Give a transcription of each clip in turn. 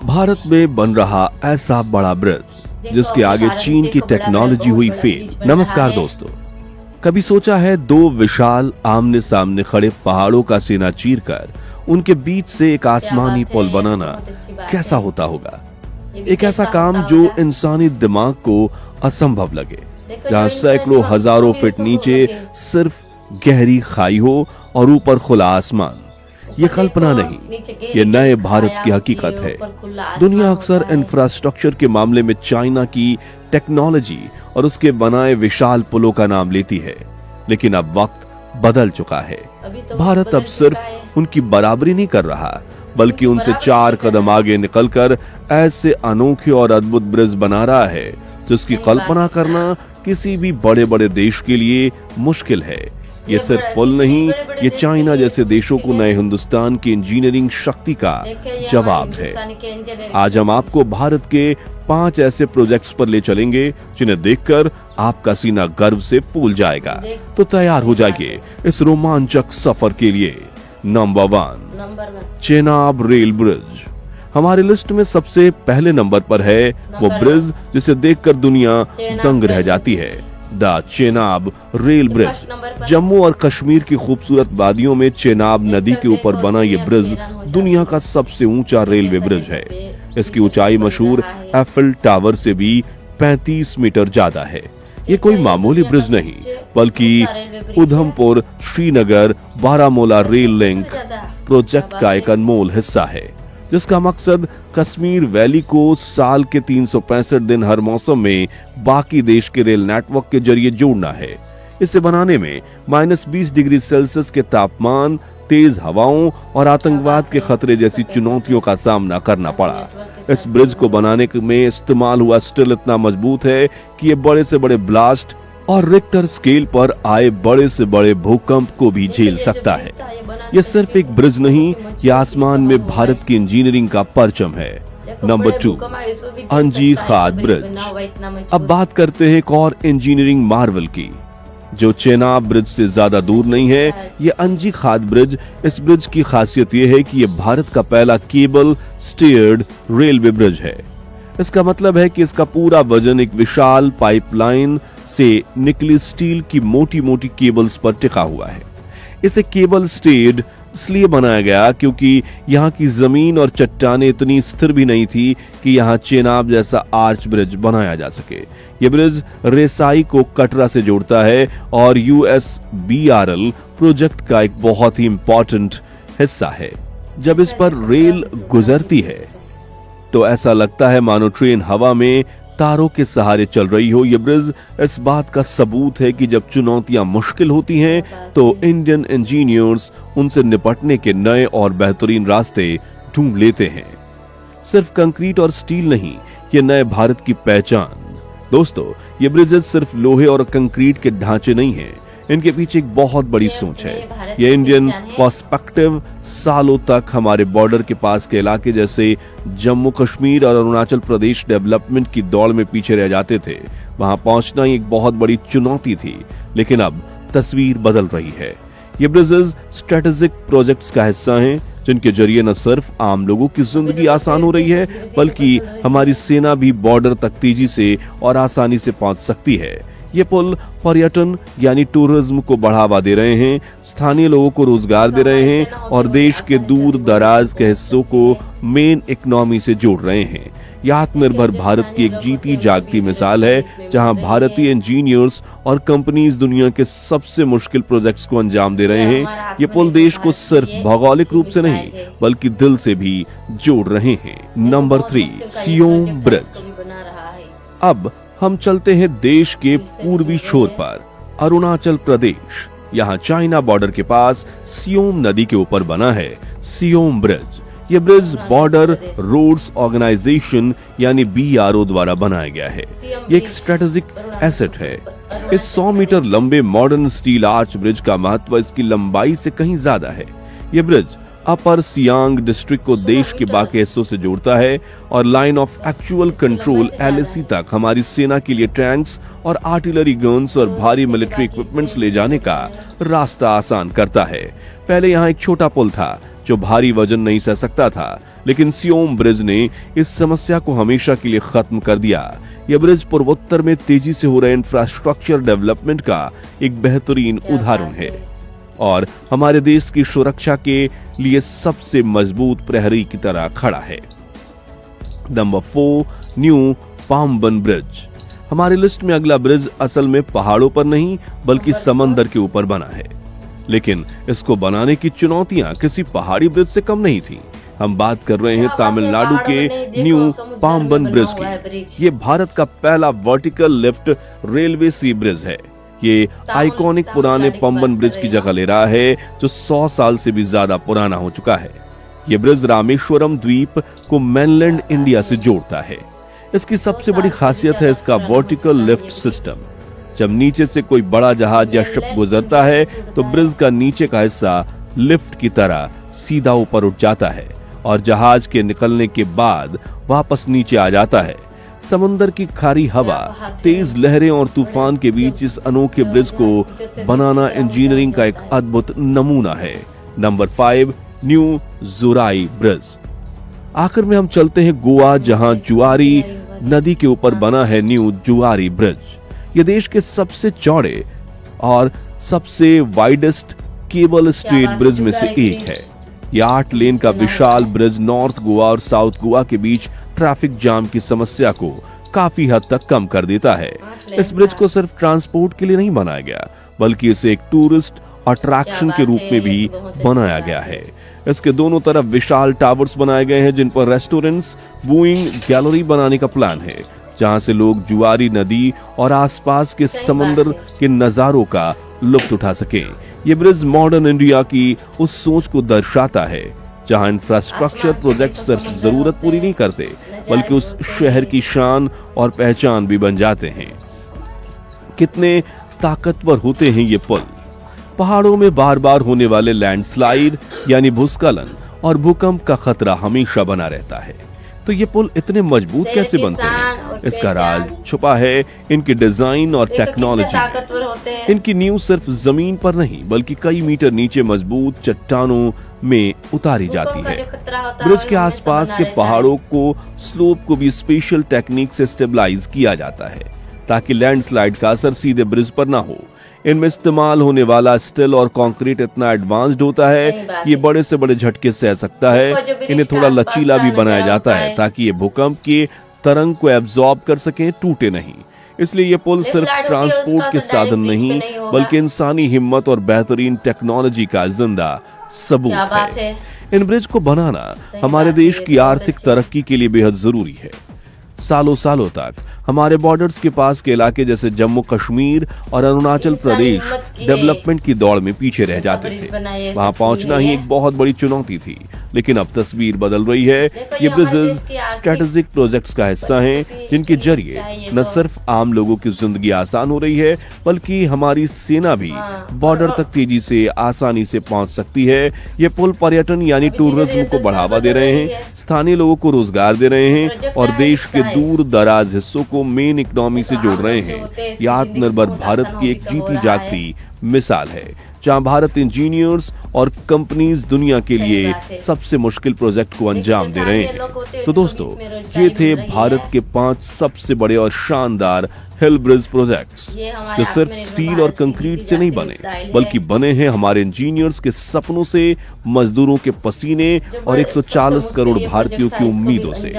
भारत में बन रहा ऐसा बड़ा ब्रिज जिसके आगे चीन की टेक्नोलॉजी हुई फेल। नमस्कार दोस्तों, कभी सोचा है दो विशाल आमने सामने खड़े पहाड़ों का सीना चीरकर उनके बीच से एक आसमानी पुल बनाना कैसा होता होगा? एक ऐसा काम जो इंसानी दिमाग को असंभव लगे, जहां सैकड़ों हजारों फीट नीचे सिर्फ गहरी खाई हो और ऊपर खुला आसमान। ये कल्पना नहीं, ये नए भारत की हकीकत है। दुनिया अक्सर इंफ्रास्ट्रक्चर के मामले में चाइना की टेक्नोलॉजी और उसके बनाए विशाल पुलों का नाम लेती है, लेकिन अब वक्त बदल चुका है। भारत अब सिर्फ उनकी बराबरी नहीं कर रहा, बल्कि उनसे 4 कदम आगे निकलकर ऐसे अनोखे और अद्भुत ब्रिज बना रहा है जिसकी कल्पना करना किसी भी बड़े बड़े देश के लिए मुश्किल है। ये सिर्फ पुल नहीं, ये चाइना जैसे देशों को नए हिंदुस्तान की इंजीनियरिंग शक्ति का जवाब है। आज हम आपको भारत के 5 ऐसे प्रोजेक्ट्स पर ले चलेंगे जिन्हें देखकर आपका सीना गर्व से फूल जाएगा। तो तैयार हो जाइए इस रोमांचक सफर के लिए। Number 1, Chenab rail bridge. हमारी लिस्ट में सबसे पहले नंबर पर है वो ब्रिज जिसे देखकर दुनिया दंग रह जाती है, the Chenab rail bridge. Jammu और कश्मीर की खूबसूरत वादियों में चेनाब नदी के ऊपर बना ये ब्रिज दुनिया का सबसे ऊंचा रेलवे ब्रिज है। इसकी ऊंचाई मशहूर एफिल टावर से भी 35 मीटर ज्यादा है। ये कोई मामूली ब्रिज नहीं, बल्कि Udhampur Srinagar Baramulla rail link project का एक अनमोल हिस्सा है, जिसका मकसद कश्मीर वैली को साल के 365 दिन हर मौसम में बाकी देश के रेल नेटवर्क के जरिए जोड़ना है। इसे बनाने में -20 डिग्री सेल्सियस के तापमान, तेज हवाओं और आतंकवाद के खतरे जैसी चुनौतियों का सामना करना पड़ा। इस ब्रिज को बनाने में इस्तेमाल हुआ स्टील इतना मजबूत है कि ये बड़े से बड़े ब्लास्ट और रिक्टर स्केल पर आए बड़े से बड़े भूकंप को भी झेल सकता है। ये सिर्फ एक ब्रिज नहीं, ये आसमान में भारत की इंजीनियरिंग का परचम है। नंबर 2, अंजी खाद ब्रिज। अब बात करते हैं एक और इंजीनियरिंग मार्वल की, जो चेनाब ब्रिज से ज्यादा दूर नहीं है। ये अंजी खाद ब्रिज। इस ब्रिज की खासियत ये है कि ये भारत का पहला केबल स्टीयर्ड रेलवे ब्रिज है। इसका मतलब है कि इसका पूरा वजन एक विशाल पाइपलाइन से निकली स्टील की मोटी मोटी केबल्स पर टिका हुआ है। इसे केबल स्टेड इसलिए बनाया गया क्योंकि यहाँ की जमीन और चट्टानें इतनी स्थिर भी नहीं थी कि यहाँ चेनाब जैसा आर्च ब्रिज बनाया जा सके। यह ब्रिज रेसाई को कटरा से जोड़ता है और USBRL प्रोजेक्ट का एक बहुत ही इंपॉर्टेंट हिस्सा है। जब इस पर रेल गुजरती है तो ऐसा लगता है मानो ट्रेन हवा में तारों के सहारे चल रही हो। यह ब्रिज इस बात का सबूत है कि जब चुनौतियां मुश्किल होती हैं तो इंडियन इंजीनियर्स उनसे निपटने के नए और बेहतरीन रास्ते ढूंढ लेते हैं। सिर्फ कंक्रीट और स्टील नहीं, ये नए भारत की पहचान। दोस्तों, ये ब्रिजेस सिर्फ लोहे और कंक्रीट के ढांचे नहीं हैं, इनके पीछे एक बहुत बड़ी सोच है। ये इंडियन पर्सपेक्टिव सालों तक हमारे बॉर्डर के पास के इलाके जैसे जम्मू कश्मीर और अरुणाचल प्रदेश डेवलपमेंट की दौड़ में पीछे रह जाते थे। वहां पहुंचना ही एक बहुत बड़ी चुनौती थी, लेकिन अब तस्वीर बदल रही है। ये ब्रिजेस स्ट्रेटेजिक प्रोजेक्ट्स का हिस्सा हैं, जिनके जरिए न सिर्फ आम लोगों की जिंदगी आसान हो रही है, बल्कि हमारी सेना भी बॉर्डर तक तेजी से और आसानी से पहुंच सकती है। ये पुल पर्यटन यानी टूरिज्म को बढ़ावा दे रहे हैं, स्थानीय लोगों को रोजगार दे रहे हैं और देश के दूर दराज के हिस्सों को मेन इकोनॉमी से जोड़ रहे हैं। यह आत्मनिर्भर भारत की एक जीती जागती मिसाल है, जहां भारतीय इंजीनियर्स और कंपनीज दुनिया के सबसे मुश्किल प्रोजेक्ट्स को अंजाम दे रहे हैं। ये पुल देश को सिर्फ भौगोलिक रूप से नहीं, बल्कि दिल से भी जोड़ रहे हैं। Number 3, Siyom bridge. अब हम चलते हैं देश के पूर्वी छोर पर, अरुणाचल प्रदेश। यहाँ चाइना बॉर्डर के पास सियोम नदी के ऊपर बना है सियोम ब्रिज। यह ब्रिज बॉर्डर रोड्स ऑर्गेनाइजेशन यानी BRO द्वारा बनाया गया है। ये एक स्ट्रेटेजिक एसेट है। इस 100 मीटर लंबे मॉडर्न स्टील आर्च ब्रिज का महत्व इसकी लंबाई से कहीं ज्यादा है। यह ब्रिज अपर सियांग डिस्ट्रिक्ट को देश के बाकी हिस्सों से जोड़ता है और line of actual control LAC तक हमारी सेना के लिए टैंक्स और आर्टिलरी गन्स और भारी मिलिट्री इक्विपमेंट्स ले जाने का रास्ता आसान करता है। पहले यहाँ एक छोटा पुल था जो भारी वजन नहीं सह सकता था, लेकिन सियोम ब्रिज ने इस समस्या को हमेशा के लिए खत्म कर दिया। यह ब्रिज पूर्वोत्तर में तेजी से हो रहे इंफ्रास्ट्रक्चर डेवलपमेंट का एक बेहतरीन उदाहरण है और हमारे देश की सुरक्षा के लिए सबसे मजबूत प्रहरी की तरह खड़ा है। Number 4, new Pamban bridge. हमारी लिस्ट में अगला ब्रिज असल में पहाड़ों पर नहीं बल्कि समंदर के ऊपर बना है, लेकिन इसको बनाने की चुनौतियां किसी पहाड़ी ब्रिज से कम नहीं थी। हम बात कर रहे हैं तमिलनाडु के न्यू पाम्बन ब्रिज की। ये भारत का पहला वर्टिकल लिफ्ट रेलवे सी ब्रिज है। ये आइकॉनिक पुराने पंबन ब्रिज की जगह ले रहा है जो 100 साल से भी ज्यादा पुराना हो चुका है। ये ब्रिज रामेश्वरम द्वीप को मेनलैंड इंडिया से जोड़ता है। इसकी सबसे बड़ी खासियत है इसका वर्टिकल लिफ्ट सिस्टम। जब नीचे से कोई बड़ा जहाज या शिप गुजरता है तो ब्रिज का नीचे का हिस्सा लिफ्ट की तरह सीधा ऊपर उठ जाता है और जहाज के निकलने के बाद वापस नीचे आ जाता है। समुद्र की खारी हवा, तेज लहरें और तूफान के बीच इस अनोखे ब्रिज को बनाना इंजीनियरिंग का एक अद्भुत नमूना है। नंबर 5, न्यू जुराई ब्रिज। आखिर में हम चलते हैं गोवा, जहां जुआरी नदी के ऊपर बना है न्यू जुआरी ब्रिज। यह देश के सबसे चौड़े और सबसे वाइडेस्ट केबल स्टेट ब्रिज में से एक है। यह 8 लेन का विशाल ब्रिज नॉर्थ गोवा और साउथ गोवा के बीच ट्रैफिक जाम की समस्या को काफी हद तक कम कर देता है। इस ब्रिज को सिर्फ ट्रांसपोर्ट के लिए नहीं बनाया गया बल्कि इसे एक टूरिस्ट अट्रैक्शन के रूप में भी बनाया गया है। इसके दोनों तरफ विशाल टावर्स बनाए गए हैं जिन पर रेस्टोरेंट्स, व्यूइंग गैलरी बनाने का प्लान है, जहां से लोग जुआरी नदी और आसपास के समंदर के नजारों का लुत्फ उठा सके। ये ब्रिज मॉडर्न इंडिया की उस सोच को दर्शाता है जहां इंफ्रास्ट्रक्चर प्रोजेक्ट सिर्फ जरूरत पूरी नहीं करते बल्कि उस शहर की शान और पहचान भी बन जाते हैं। कितने ताकतवर होते हैं ये पुल। पहाड़ों में बार बार होने वाले लैंडस्लाइड यानी भूस्खलन और भूकंप का खतरा हमेशा बना रहता है। तो ये पुल इतने मजबूत कैसे बनते हैं? इसका राज छुपा है इनके डिजाइन और टेक्नोलॉजी में। इनकी नींव सिर्फ जमीन पर नहीं बल्कि कई मीटर नीचे मजबूत चट्टानों में उतारी जाती है। ब्रिज के आसपास के पहाड़ों को स्लोप को भी स्पेशल टेक्निक से स्टेबलाइज किया जाता है ताकि लैंडस्लाइड का असर सीधे ब्रिज पर ना हो। इनमें इस्तेमाल होने वाला स्टील और कंक्रीट इतना एडवांस्ड होता है कि ये बड़े से बड़े झटके सह सकता है। इन्हें थोड़ा लचीला भी बनाया जाता है ताकि ये भूकंप के तरंग को एब्जॉर्ब कर सकें, टूटे नहीं। इसलिए ये पुल सिर्फ ट्रांसपोर्ट के साधन नहीं बल्कि इंसानी हिम्मत और बेहतरीन टेक्नोलॉजी का जिंदा सबूत है। इन ब्रिज को बनाना हमारे देश की आर्थिक तरक्की के लिए बेहद जरूरी है। सालों सालों तक हमारे बॉर्डर्स के पास के इलाके जैसे जम्मू कश्मीर और अरुणाचल प्रदेश डेवलपमेंट की दौड़ में पीछे रह जाते थे। वहां पहुंचना ही एक बहुत बड़ी चुनौती थी, लेकिन अब तस्वीर बदल रही है। ये ब्रिजेस स्ट्रेटेजिक प्रोजेक्ट्स का हिस्सा हैं जिनके जरिए न सिर्फ आम लोगों की जिंदगी आसान हो रही है बल्कि हमारी सेना भी बॉर्डर तक तेजी से आसानी से पहुंच सकती है। ये पुल पर्यटन यानी टूरिज्म को बढ़ावा दे रहे हैं, स्थानीय लोगों को रोजगार दे रहे हैं और देश के दूर दराज हिस्सों को मेन इकोनॉमी से जोड़ रहे हैं। यह आत्मनिर्भर भारत की एक जीती जागती मिसाल है जहां भारत इंजीनियर्स और कंपनीज दुनिया के लिए सबसे मुश्किल प्रोजेक्ट को अंजाम दे रहे हैं। तो दोस्तों, ये थे भारत के 5 सबसे बड़े और शानदार हिल ब्रिज प्रोजेक्ट्स जो सिर्फ स्टील और कंक्रीट से नहीं बने बल्कि बने हैं हमारे इंजीनियर्स के सपनों से, मजदूरों के पसीने और 140 करोड़ भारतीयों की उम्मीदों से।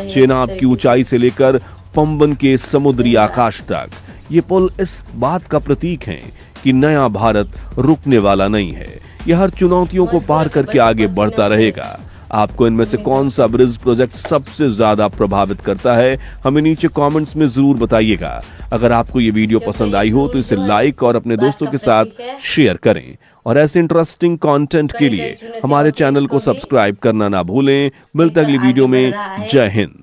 चेनाब की ऊंचाई से लेकर पंबन के समुद्री आकाश तक ये पुल इस बात का प्रतीक है कि नया भारत रुकने वाला नहीं है। यह हर चुनौतियों को पार करके आगे बढ़ता रहेगा। आपको इनमें से कौन सा ब्रिज प्रोजेक्ट सबसे ज्यादा प्रभावित करता है, हमें नीचे कमेंट्स में जरूर बताइएगा। अगर आपको ये वीडियो पसंद आई हो तो इसे लाइक और अपने दोस्तों के साथ शेयर करें और ऐसे इंटरेस्टिंग कंटेंट के लिए हमारे चैनल को सब्सक्राइब करना ना भूलें। मिलते अगली वीडियो में। जय हिंद।